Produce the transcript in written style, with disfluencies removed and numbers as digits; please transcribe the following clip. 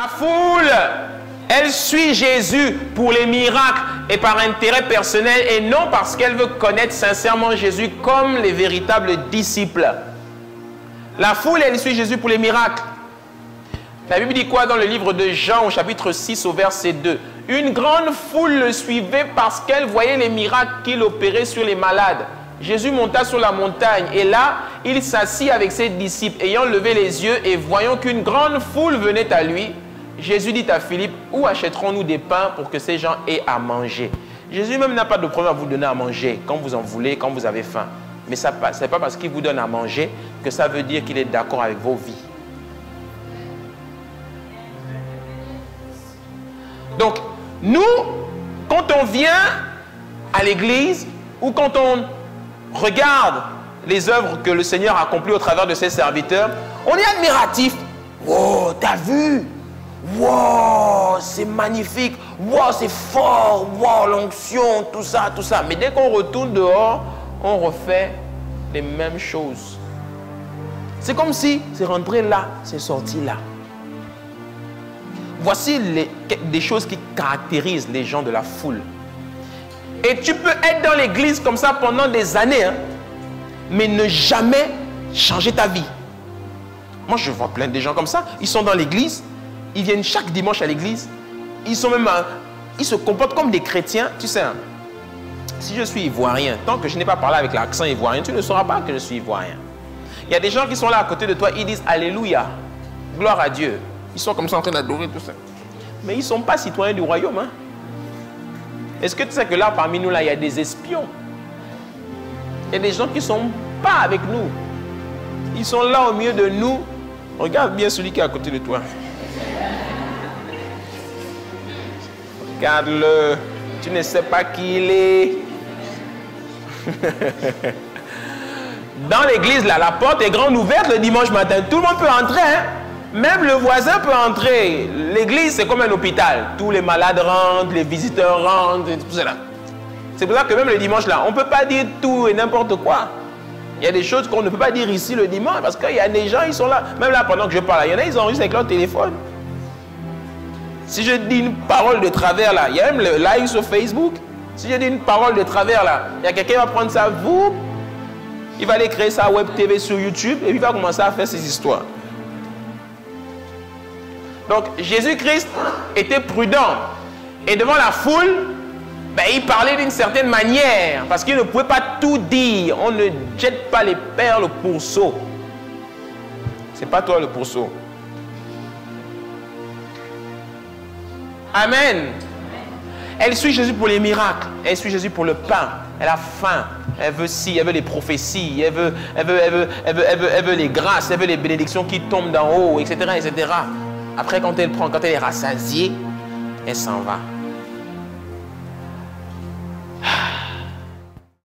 La foule, elle suit Jésus pour les miracles et par intérêt personnel et non parce qu'elle veut connaître sincèrement Jésus comme les véritables disciples. La foule, elle suit Jésus pour les miracles. La Bible dit quoi dans le livre de Jean au chapitre 6 au verset 2? Une grande foule le suivait parce qu'elle voyait les miracles qu'il opérait sur les malades. Jésus monta sur la montagne et là, il s'assit avec ses disciples. Ayant levé les yeux et voyant qu'une grande foule venait à lui, Jésus dit à Philippe, où achèterons-nous des pains pour que ces gens aient à manger? Jésus même n'a pas de problème à vous donner à manger quand vous en voulez, quand vous avez faim. Mais ce n'est pas parce qu'il vous donne à manger que ça veut dire qu'il est d'accord avec vos vies. Donc, nous, quand on vient à l'église ou quand on regarde les œuvres que le Seigneur a accomplies au travers de ses serviteurs, on est admiratif. Wow, t'as vu? Wow, c'est magnifique. Wow, c'est fort. Wow, l'onction, tout ça, tout ça. Mais dès qu'on retourne dehors, on refait les mêmes choses. C'est comme si c'est rentré là, c'est sorti là. Voici des choses qui caractérisent les gens de la foule. Et tu peux être dans l'église comme ça pendant des années, hein, mais ne jamais changer ta vie. Moi, je vois plein de gens comme ça. Ils sont dans l'église, ils viennent chaque dimanche à l'église. Ils se comportent comme des chrétiens. Tu sais, hein, si je suis ivoirien, tant que je n'ai pas parlé avec l'accent ivoirien, tu ne sauras pas que je suis ivoirien. Il y a des gens qui sont là à côté de toi, ils disent Alléluia, gloire à Dieu. Ils sont comme ça en train d'adorer tout ça. Mais ils ne sont pas citoyens du royaume. Hein? Est-ce que tu sais que là, parmi nous, là, il y a des espions? Il y a des gens qui ne sont pas avec nous. Ils sont là au milieu de nous. Regarde bien celui qui est à côté de toi. Regarde-le. Tu ne sais pas qui il est. Dans l'église, là, la porte est grande ouverte le dimanche matin. Tout le monde peut entrer. Hein? Même le voisin peut entrer. L'église, c'est comme un hôpital. Tous les malades rentrent, les visiteurs rentrent, et tout cela. C'est pour ça que même le dimanche, là, on ne peut pas dire tout et n'importe quoi. Il y a des choses qu'on ne peut pas dire ici le dimanche parce qu'il y a des gens, ils sont là. Même là, pendant que je parle, il y en a, ils enregistrent avec leur téléphone. Si je dis une parole de travers, là, il y a même le live sur Facebook. Si je dis une parole de travers, là, il y a quelqu'un qui va prendre ça, il va aller créer sa web TV sur YouTube et puis il va commencer à faire ses histoires. Donc, Jésus-Christ était prudent. Et devant la foule, ben, il parlait d'une certaine manière. Parce qu'il ne pouvait pas tout dire. On ne jette pas les perles au pourceau. Ce n'est pas toi le pourceau. Amen. Elle suit Jésus pour les miracles. Elle suit Jésus pour le pain. Elle a faim. Elle veut ci, elle veut les prophéties. Elle veut les grâces. Elle veut les bénédictions qui tombent d'en haut, etc., etc. Après, quand elle est rassasiée, elle s'en va.